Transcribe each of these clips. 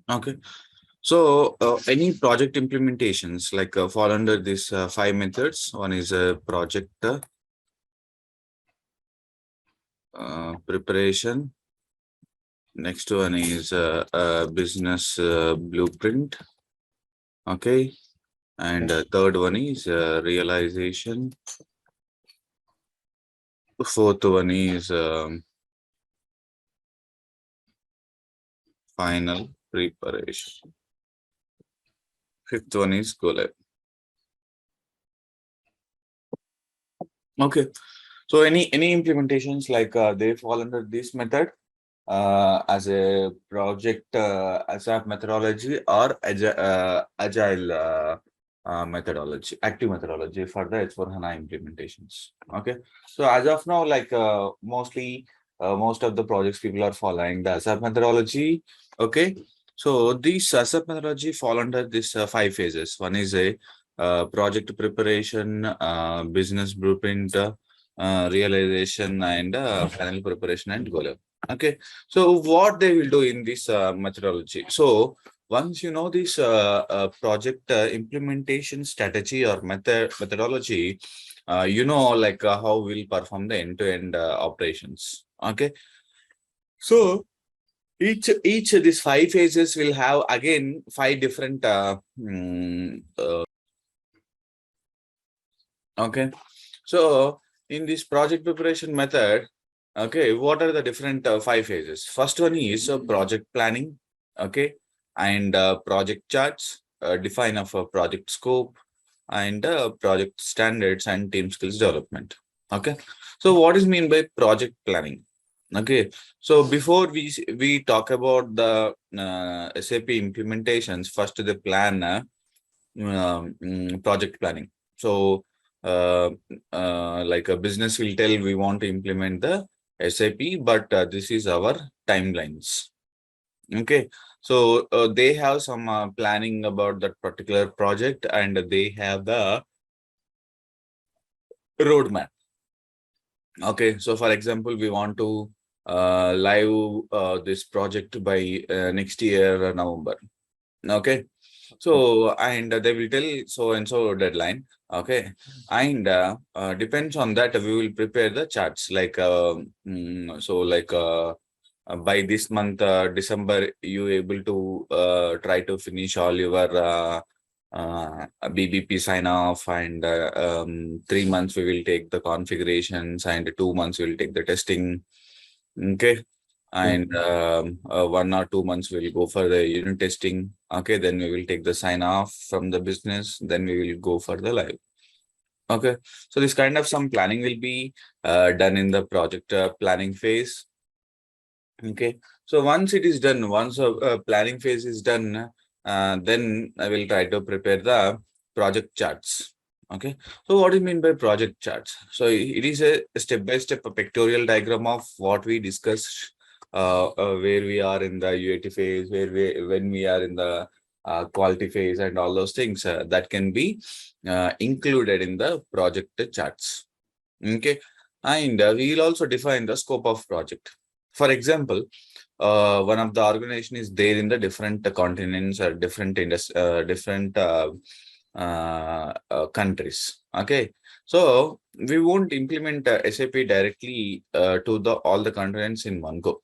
Okay. So any project implementations like fall under these five methods. One is project preparation. Next one is business blueprint. Okay. And third one is realization. Fourth one is final preparation. Fifth one is go live. Okay. So any implementations like they fall under this method as a project SAP methodology or agile methodology, active methodology for the S/4HANA implementations. Okay. So as of now, like mostly most of the projects people are following the SAP methodology. Okay. So these SAP methodology fall under this five phases. One is a project preparation, business blueprint, realization, and final preparation and go live. Okay, so what they will do in this methodology? So once you know this project implementation strategy or methodology, you know like how we'll perform the end-to-end operations. Okay, so each of these five phases will have again five different okay. So in this project preparation method, okay, what are the different five phases? First one is project planning, okay, and project charts, define of a project scope, and project standards and team skills development. Okay, so what is mean by project planning? Okay, so before we talk about the SAP implementations, first the plan project planning. So like a business will tell we want to implement the SAP, but this is our timelines. Okay, so they have some planning about that particular project, and they have the roadmap. Okay, so for example, we want to live this project by next year November. Okay, so and they will tell so and so deadline. Okay, and depends on that we will prepare the charts like so like by this month December you able to try to finish all your BBP sign off, and 3 months we will take the configurations, and 2 months we will take the testing. Okay, and 1 or 2 months we'll go for the unit testing. Okay, then we will take the sign off from the business, then we will go for the live. Okay, so this kind of some planning will be done in the project planning phase. Okay, so once it is done, once a planning phase is done, then I will try to prepare the project charts. Okay, so what do you mean by project charts? So it is a step-by-step pictorial diagram of what we discussed, where we are in the UAT phase, when we are in the quality phase, and all those things that can be included in the project charts. Okay, and we will also define the scope of project. For example, one of the organization is there in the different continents or different countries. Okay, so we won't implement SAP directly to the all the continents in one go.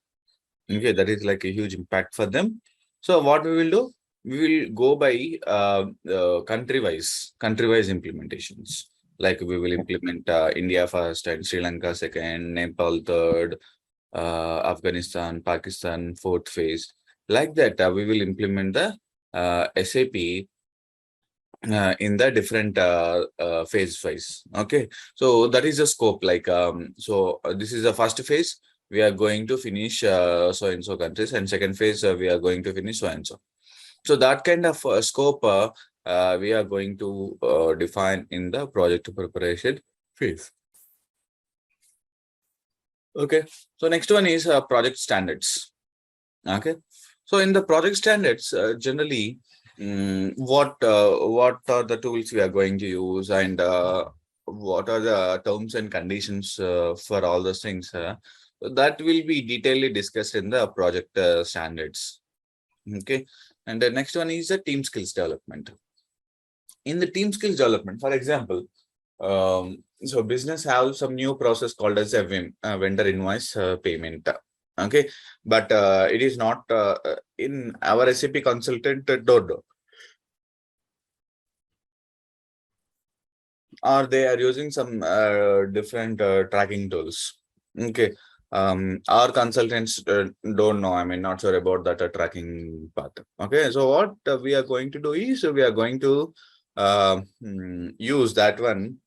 Okay, that is like a huge impact for them. So what we will do, we will go by country-wise implementations. Like we will implement India first, and Sri Lanka second, Nepal third, Afghanistan, Pakistan fourth phase. Like that, we will implement the SAP in the different phase wise. Okay, so that is the scope. Like so this is the first phase. We are going to finish so and so countries, and second phase we are going to finish so and so. So that kind of scope we are going to define in the project preparation phase. Okay, so next one is project standards. Okay, so in the project standards, generally, what are the tools we are going to use, and what are the terms and conditions for all those things? That will be detailedly discussed in the project standards. Okay. And the next one is the team skills development. In the team skills development, for example, so business have some new process called as a vendor invoice payment. Okay. But it is not in our SAP consultant don't know. Or they are using some different tracking tools. Okay. Our consultants don't know. I mean, not sure about that tracking part. Okay. So what we are going to do is we are going to use that one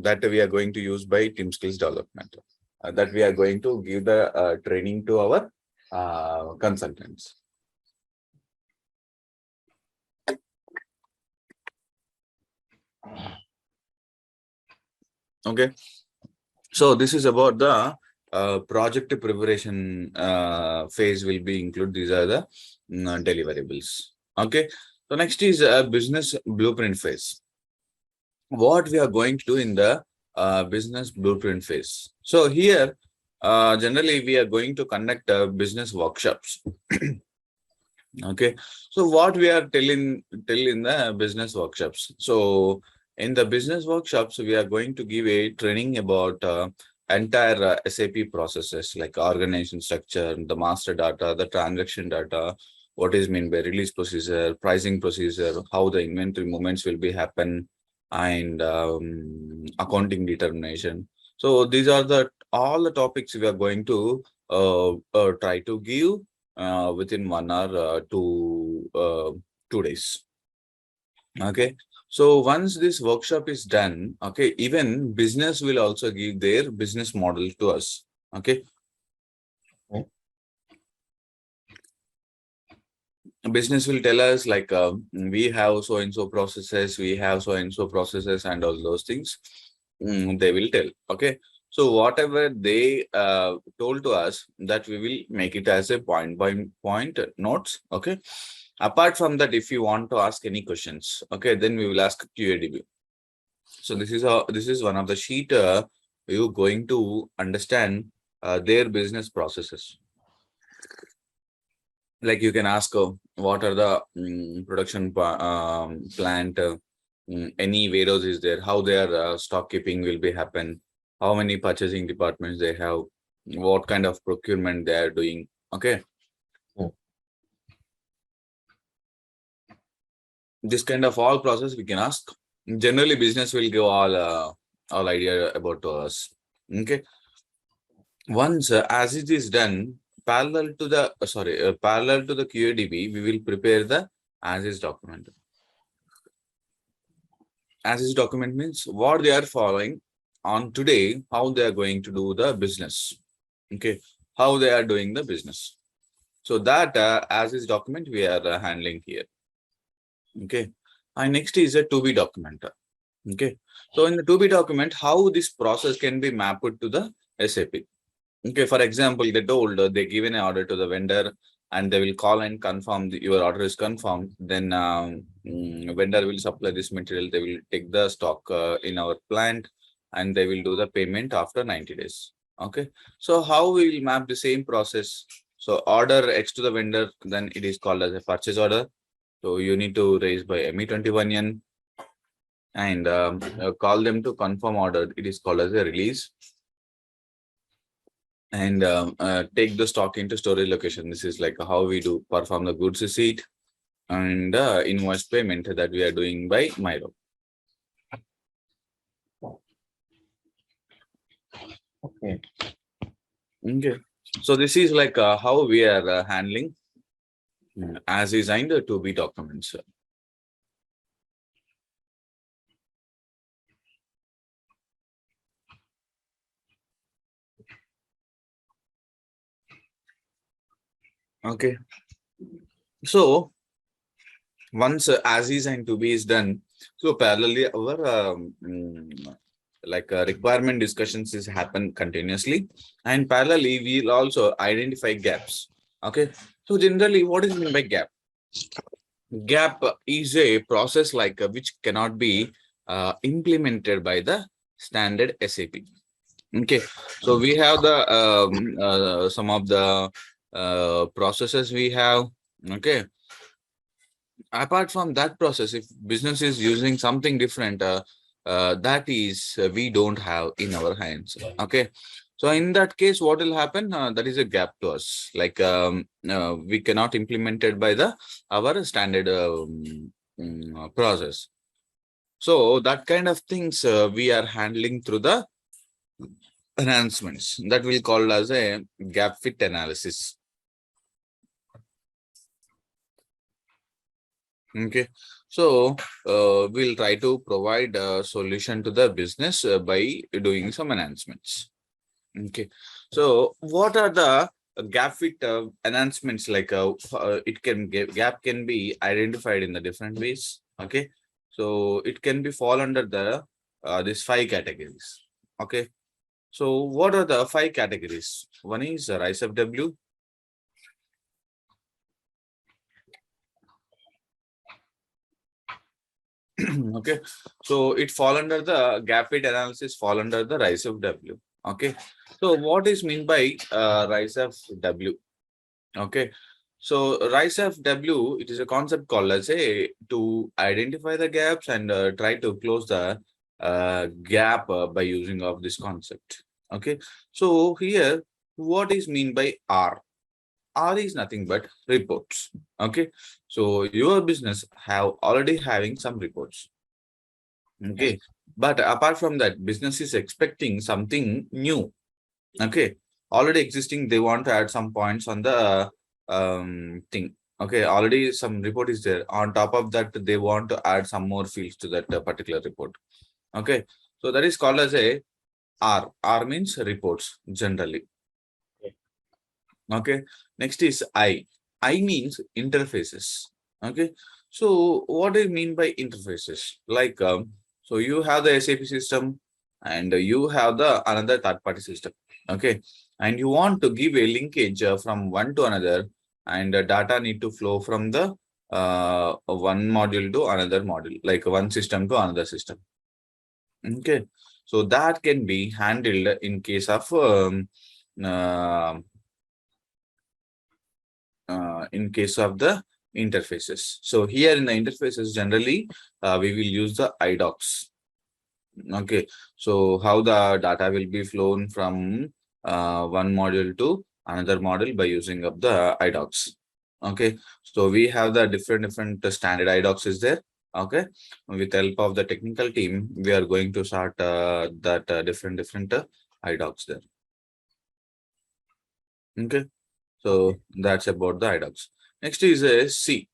that we are going to use by team skills development. That we are going to give the training to our consultants. Okay. So this is about the project preparation phase will be included. These are the deliverables. Okay. So next is a business blueprint phase. What we are going to do in the business blueprint phase. So here, generally we are going to conduct business workshops. Okay. So what we are telling in the business workshops. So in the business workshops, we are going to give a training about entire SAP processes like organization structure, the master data, the transaction data, what is meant by release procedure, pricing procedure, how the inventory movements will be happen, and accounting determination. So these are all the topics we are going to try to give within 1 hour to 2 days. Okay. So once this workshop is done, okay, even business will also give their business model to us. Okay. Business will tell us like we have so and so processes, we have so and so processes, and all those things. They will tell. Okay. So whatever they told to us, that we will make it as a point by point notes. Okay. Apart from that, if you want to ask any questions, okay, then we will ask QADB. So this is one of the sheet you going to understand their business processes. Like you can ask what are the production plant, any warehouse is there, how their stock keeping will be happen, how many purchasing departments they have, what kind of procurement they are doing. Okay. This kind of all process we can ask. Generally, business will give all idea about to us. Okay. Once as it is done, parallel to the parallel to the QADB, we will prepare the as is document. As is document means what they are following on today, how they are going to do the business. Okay, how they are doing the business. So that as is document we are handling here. Okay, and next is a to be document. Okay, so in the to be document, how this process can be mapped to the SAP. Okay, for example, they told they given an order to the vendor and they will call and confirm your order is confirmed. Then vendor will supply this material. They will take the stock in our plant and they will do the payment after 90 days. Okay, so how we will map the same process? So order X to the vendor, then it is called as a purchase order. So you need to raise by ME21N and call them to confirm order. It is called as a release. And take the stock into storage location. This is like how we do perform the goods receipt and invoice payment that we are doing by Miro. Okay. Okay. So this is like how we are handling as is and to be documents. Okay. So once as is and to be is done, so parallelly our like requirement discussions is happen continuously, and parallelly we'll also identify gaps. Okay. So generally, what is meant by gap? Gap is a process like which cannot be implemented by the standard SAP. Okay, so we have the some of the processes we have. Okay. Apart from that process, if business is using something different, that is we don't have in our hands. Okay. So in that case, what will happen? That is a gap to us. Like we cannot implement it by the our standard process. So that kind of things we are handling through the enhancements that will call as a gap fit analysis. Okay, so we'll try to provide a solution to the business by doing some enhancements. Okay, so what are the gap fit enhancements? Like it can gap can be identified in the different ways. Okay, so it can be fall under the these 5 categories. Okay, so what are the 5 categories? One is rise of W. Okay, so it fall under the gap fit analysis, fall under the rise of W. Okay, so what is mean by rise of W? Okay, so rise of W, it is a concept called as a to identify the gaps and try to close the gap by using of this concept. Okay, so here what is mean by R? R is nothing but reports. Okay, so your business have already having some reports. Okay, but apart from that, business is expecting something new. Okay, already existing, they want to add some points on the thing. Okay, already some report is there. On top of that, they want to add some more fields to that particular report. Okay, so that is called as a R. R means reports generally. Okay, next is I. I means interfaces. Okay, so what do you mean by interfaces? Like, so you have the SAP system and you have the another third-party system. Okay, and you want to give a linkage from one to another, and data need to flow from the one module to another module, like one system to another system. Okay, so that can be handled in case of uh, the interfaces. So here in the interfaces, generally, we will use the iDocs. Okay, so how the data will be flown from one module to another module by using of the iDocs. Okay, so we have the different standard iDocs is there. Okay, with the help of the technical team, we are going to start that different iDocs there. Okay, so that's about the iDocs. Next is a C.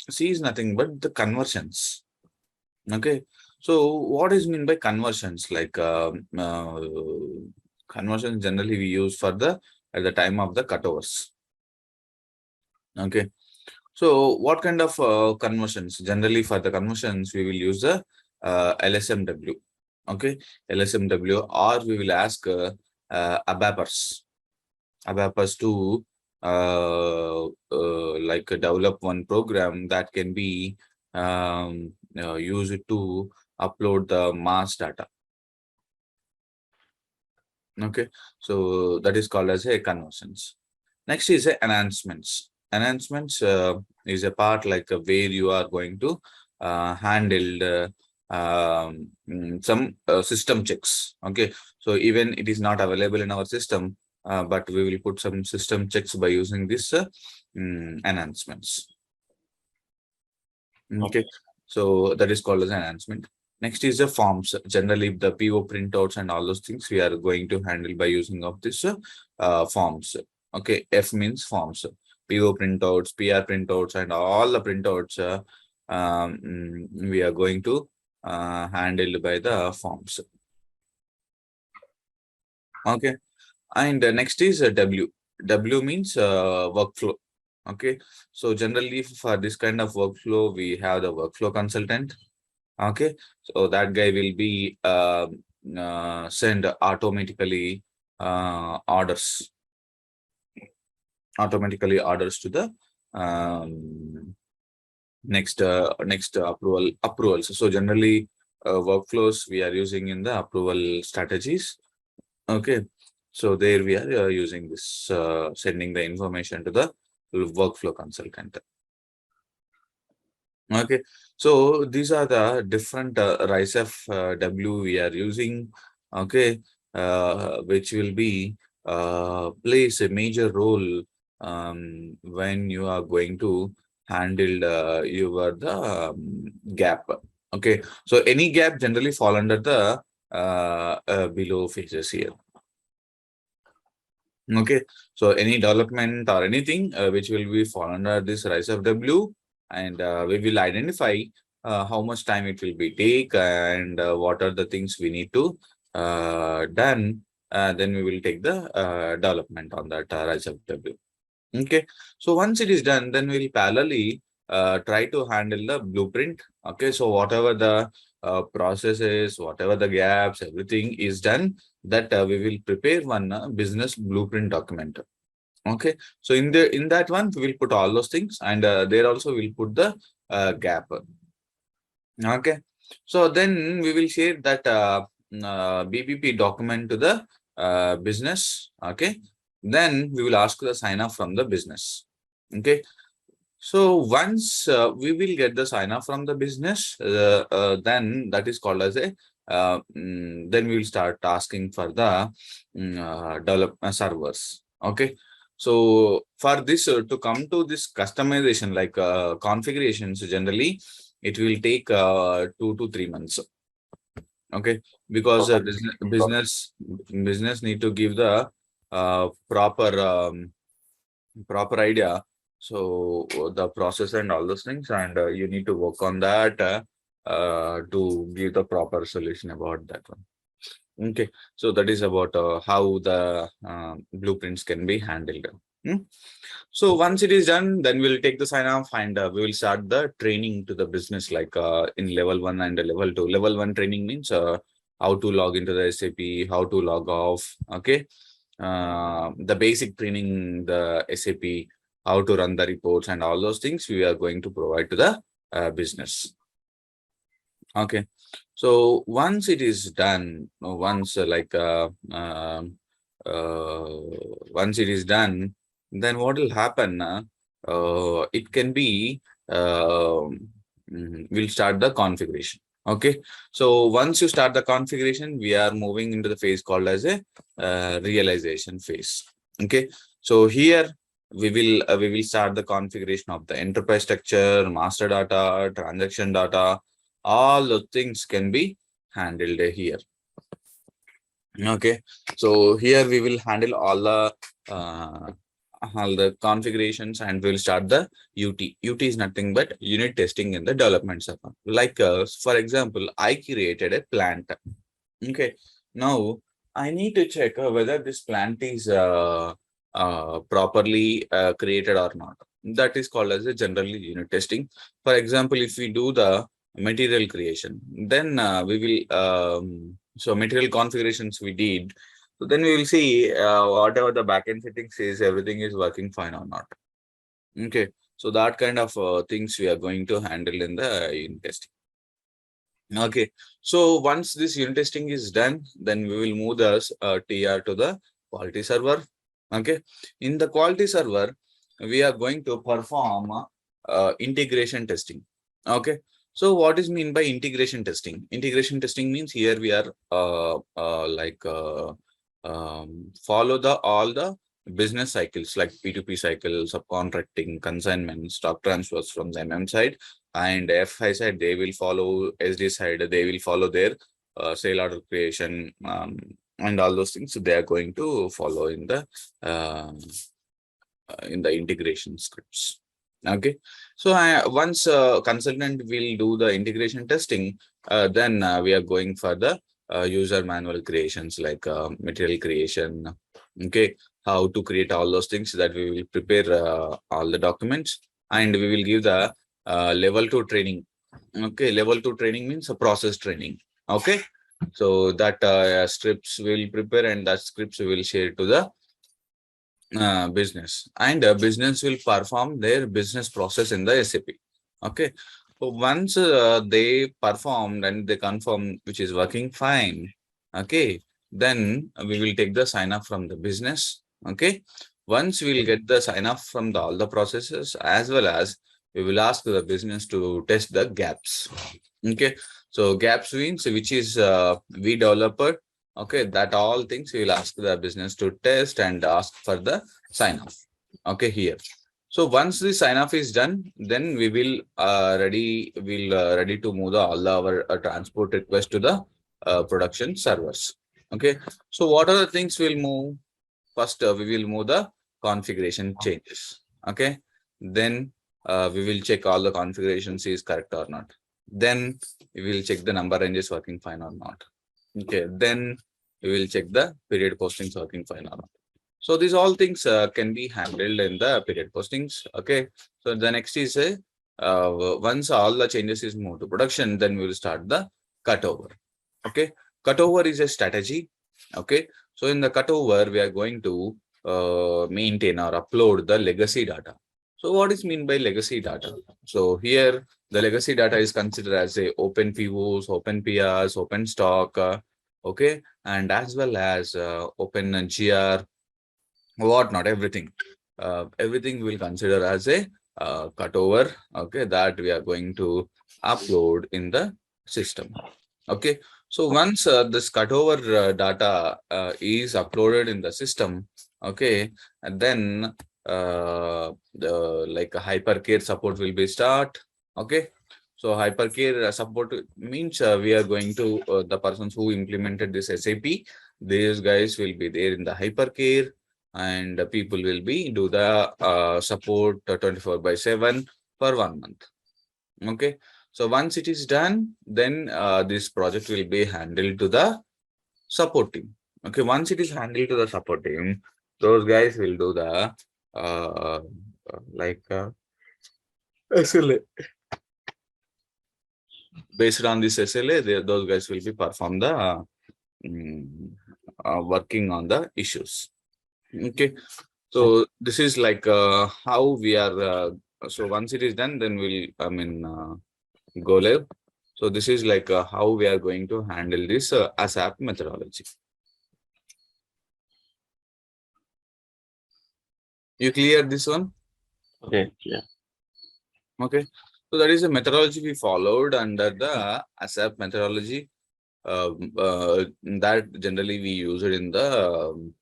C is nothing but the conversions. Okay, so what is mean by conversions? Like conversions generally we use for the at the time of the cutovers. Okay, so what kind of conversions? Generally for the conversions we will use the LSMW. Okay, LSMW, or we will ask ABAPers to like develop one program that can be used to upload the mass data. Okay, so that is called as a conversions. Next is enhancements. Enhancements is a part like where you are going to handle some system checks. Okay, so even it is not available in our system, but we will put some system checks by using this enhancements. Okay, so that is called as enhancement. Next is the forms. Generally, the PO printouts and all those things we are going to handle by using of this forms. Okay, F means forms. PO printouts, PR printouts, and all the printouts we are going to handle by the forms. Okay, and next is W. W means workflow. Okay, so generally for this kind of workflow, we have the workflow consultant. Okay, so that guy will be send automatically orders to the next approvals. So generally workflows we are using in the approval strategies. Okay, So there we are using this, sending the information to the workflow consultant. Okay, so these are the different RISE of W we are using. Okay, which will be plays a major role when you are going to handle your the gap. Okay, so any gap generally fall under the below phases here. Okay, so any development or anything which will be fall under this RISE of W, and we will identify how much time it will be take, and what are the things we need to done. Then we will take the development on that RISE of W. Okay, so once it is done, then we'll parallelly try to handle the blueprint. Okay, so whatever the processes, whatever the gaps, everything is done, that we will prepare one business blueprint document. Okay, so in that one we will put all those things, and there also we'll put the gap. Okay, so then we will share that BBP document to the business. Okay, then we will ask the sign off from the business. Okay, so once we will get the sign off from the business, then that is called as a then we will start asking for the development servers. Okay, so for this to come to this customization, like configurations, generally it will take 2 to 3 months. Okay, because business need to give the proper idea. So the process and all those things, and you need to work on that to give the proper solution about that one. Okay, so that is about how the blueprints can be handled. So once it is done, then we'll take the sign off, and we will start the training to the business, like in level 1 and level 2. Level 1 training means how to log into the SAP, how to log off. Okay, the basic training, the SAP, how to run the reports, and all those things we are going to provide to the business. Okay, so once it is done, once once it is done, then what will happen? It can be we'll start the configuration. Okay, so once you start the configuration, we are moving into the phase called as a realization phase. Okay, so here we will start the configuration of the enterprise structure, master data, transaction data. All the things can be handled here. Okay, so here we will handle all the configurations, and we'll start the UT. UT is nothing but unit testing in the development server. Like for example, I created a plant. Okay, now I need to check whether this plant is properly created or not. That is called as a generally unit testing. For example, if we do the material creation, then we will so material configurations we did, so then we will see whatever the backend settings is, everything is working fine or not. Okay, so that kind of things we are going to handle in the unit testing. Okay, so once this unit testing is done, then we will move the TR to the quality server. Okay, in the quality server, we are going to perform integration testing. Okay, so what is mean by integration testing? Integration testing means here we are follow the all the business cycles like P2P cycle, subcontracting, consignment, stock transfers from the MM side, and FI side they will follow SD side, they will follow their sale order creation and all those things. So they are going to follow in the integration scripts. Okay, so once consultant will do the integration testing, then we are going for the user manual creations, like material creation. Okay, how to create all those things, that we will prepare all the documents, and we will give the level 2 training. Okay, level 2 training means a process training. Okay, so that scripts will prepare, and that scripts we will share to the business, and business will perform their business process in the SAP. Okay, so once they performed and they confirm which is working fine, okay, then we will take the sign off from the business. Okay. Once we will get the sign off from all the processes, as well as we will ask the business to test the gaps. Okay. So gaps means which is we developer. Okay. That all things we will ask the business to test and ask for the sign off. Okay. Here. So once the sign off is done, then we will ready to move all our transport request to the production servers. Okay. So what are the things we'll move? First, we will move the configuration changes. Okay. Then we will check all the configurations is correct or not. Then we will check the number range is working fine or not. Okay. Then we will check the period postings working fine or not. So these all things can be handled in the period postings. Okay. So the next is once all the changes is moved to production, then we will start the cutover. Okay. Cutover is a strategy. Okay. So in the cutover, we are going to maintain or upload the legacy data. So what is mean by legacy data? So here the legacy data is considered as a open POs, open PRs, open stock, okay, and as well as open GR, whatnot, everything. Everything will consider as a cutover, okay, that we are going to upload in the system. Okay. So once this cutover data is uploaded in the system, okay, and then the like a hypercare support will be start. Okay. So hypercare support means we are going to the persons who implemented this SAP, these guys will be there in the hypercare, and people will be do the support 24/7 for 1 month. Okay. So once it is done, then this project will be handled to the support team. Okay. Once it is handled to the support team, those guys will do the like SLA. Based on this SLA, those guys will be perform the working on the issues. Okay. So this is like how we are. So once it is done, then we'll go live. So this is like how we are going to handle this SAP methodology. You clear this one? Okay. Yeah. Okay. So that is a methodology we followed under the SAP methodology. That generally we use it in the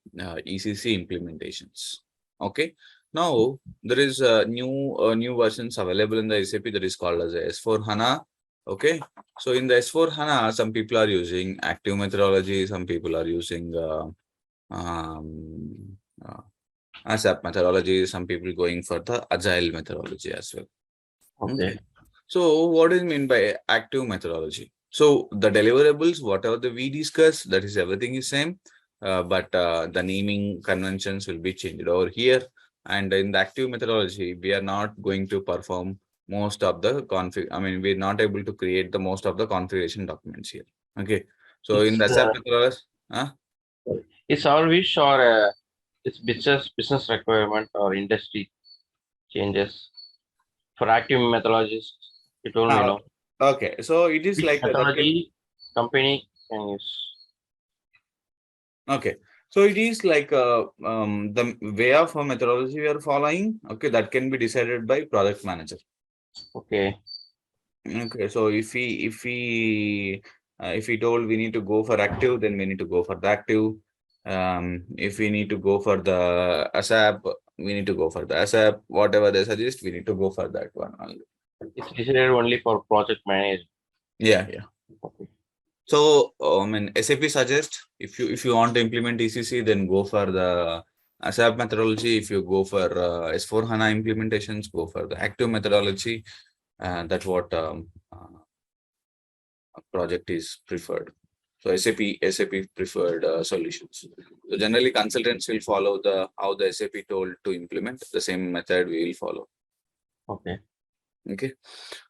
ECC implementations. Okay. Now there is new versions available in the SAP that is called as S4HANA. Okay. So in the S4HANA, some people are using active methodology, some people are using ASAP methodology, some people going for the agile methodology as well. Okay. So what is mean by active methodology? So the deliverables, whatever we discuss, that is everything is same, but the naming conventions will be changed over here. And in the active methodology, we are not going to perform most of the config. I mean, we're not able to create the most of the configuration documents here. Okay. So in the SAP methodology, it's always or it's business requirement or industry changes for active methodologies. It will know. Okay, so it is Which like methodology company can use. Okay, so it is like the way of methodology we are following. Okay, that can be decided by project manager. Okay. Okay, so if we told we need to go for active, then we need to go for the active. If we need to go for the ASAP, we need to go for the ASAP. Whatever they suggest, we need to go for that one only. It's decided only for project management. Yeah. Okay. So SAP suggests if you want to implement ECC, then go for the ASAP methodology. If you go for S4HANA implementations, go for the active methodology. That's what project is preferred. So SAP preferred solutions. So generally consultants will follow how the SAP told to implement the same method we will follow. Okay. Okay.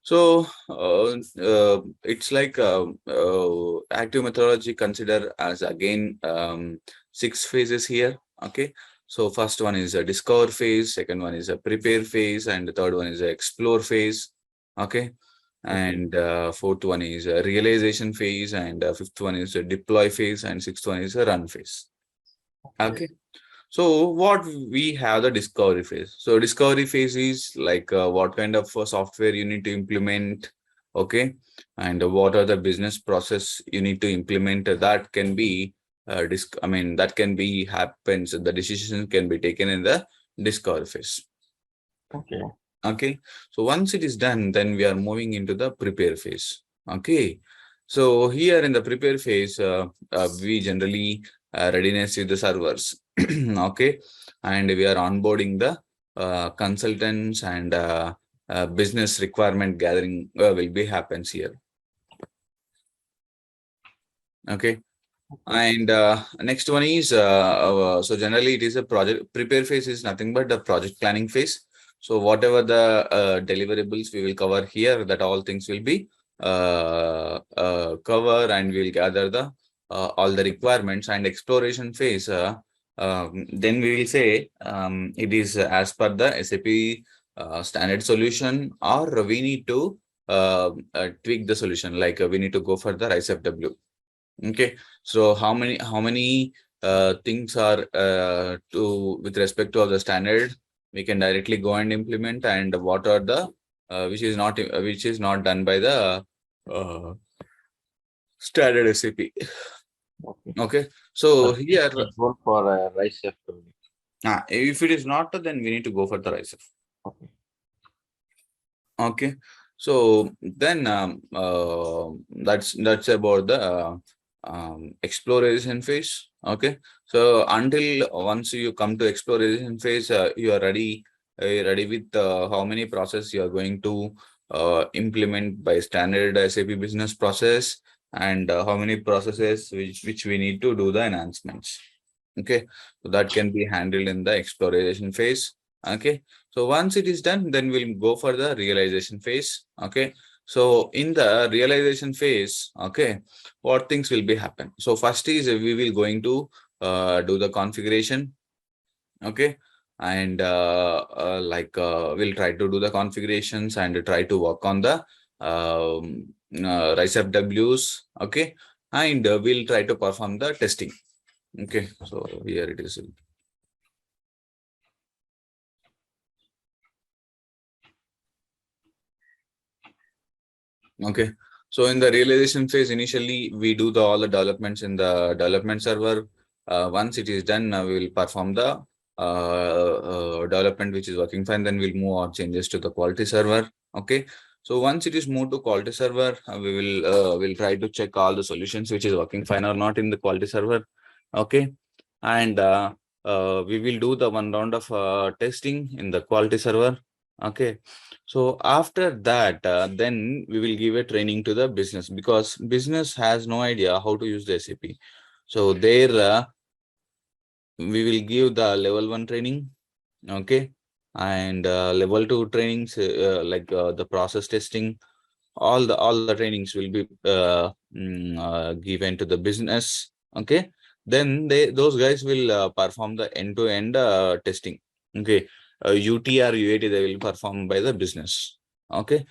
So it's like active methodology consider as again 6 phases here. Okay. So first one is a discover phase, second one is a prepare phase, and the third one is a explore phase. Okay. and fourth one is realization phase, and fifth one is a deploy phase, and sixth one is a run phase. Okay. So what we have the discovery phase. So discovery phase is like what kind of software you need to implement, okay, and what are the business process you need to implement. That can be that can be happens. The decision can be taken in the discovery phase. Okay. Okay. So once it is done, then we are moving into the prepare phase. Okay. So here in the prepare phase, we generally readiness with the servers. Okay. And we are onboarding the consultants, and business requirement gathering will be happens here. Okay. And next one is so generally it is a project prepare phase is nothing but the project planning phase. So whatever the deliverables we will cover here, that all things will be cover, and we'll gather the all the requirements. And exploration phase, then we will say it is as per the SAP standard solution, or we need to tweak the solution, like we need to go for the RISE FW. Okay, so how many things are to with respect to the standard we can directly go and implement, and what are the which is not done by the uh, standard SAP. Okay. Okay, so here Enroll for RISE FW. if it is not, then we need to go for the RISE. Okay. Okay, so then that's about the exploration phase. Okay, so until once you come to exploration phase, you are ready with how many process you are going to implement by standard SAP business process, and how many processes which we need to do the enhancements. Okay, so that can be handled in the exploration phase. Okay, so once it is done, then we'll go for the realization phase. Okay, so in the realization phase, okay, what things will be happen? So first is we will going to do the configuration. Okay, and we'll try to do the configurations and try to work on the RISE FWs. Okay, and we'll try to perform the testing. Okay, so here it is. Okay, so in the realization phase, initially we do all the developments in the development server. Once it is done, we will perform the development which is working fine. Then we'll move our changes to the quality server. Okay, so once it is moved to quality server, we will try to check all the solutions which is working fine or not in the quality server. Okay, and we will do the one round of testing in the quality server. Okay, so after that, then we will give a training to the business, because business has no idea how to use the SAP. So there we will give the level 1 training. Okay, and level 2 trainings like the process testing. All the trainings will be given to the business. Okay, then those guys will perform the end-to-end testing. Okay, UT or UAT they will perform by the business. Okay,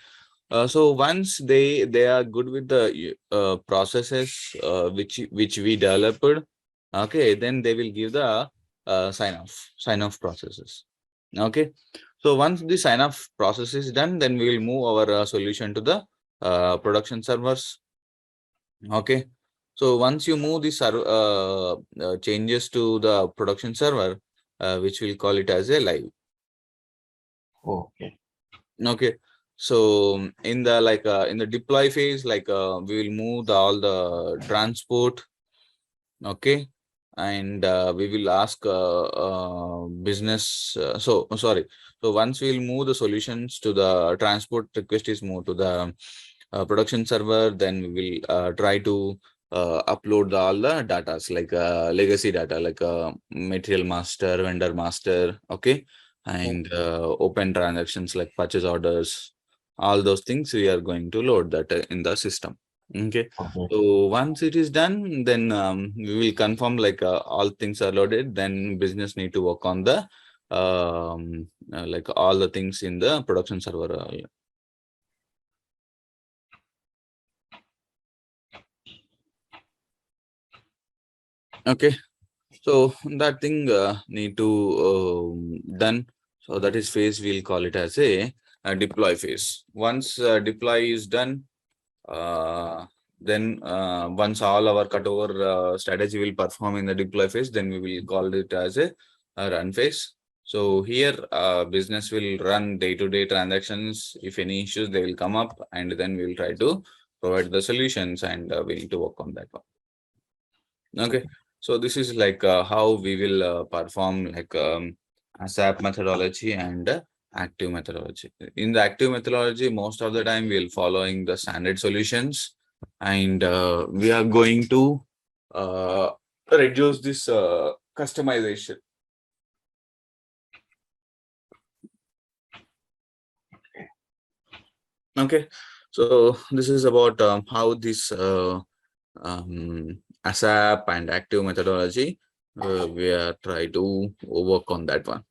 so once they are good with the processes which we developed, okay, then they will give the sign off processes. Okay, so once the sign off process is done, then we will move our solution to the production servers. Okay, so once you move the changes to the production server, which we'll call it as a live. Okay. Okay, so in the in the deploy phase, we will move all the transport. Okay, and we will ask business. So once we'll move the solutions to the transport request is moved to the production server, then we will try to upload all the data, like legacy data, like material master, vendor master. Okay, and open transactions like purchase orders. All those things we are going to load that in the system. Okay, so once it is done, then we will confirm like all things are loaded. Then business need to work on the like all the things in the production server. Okay, so that thing need to done. So that is phase, we'll call it as a deploy phase. Once deploy is done, then once all our cutover strategy will perform in the deploy phase, then we will call it as a run phase. So here business will run day-to-day transactions. If any issues, they will come up, and then we will try to provide the solutions, and we need to work on that one. Okay, so this is like how we will perform like a SAP methodology and active methodology. In the active methodology, most of the time we'll following the standard solutions, and we are going to reduce this customization. Okay, so this is about how this ASAP and active methodology we are try to work on that one.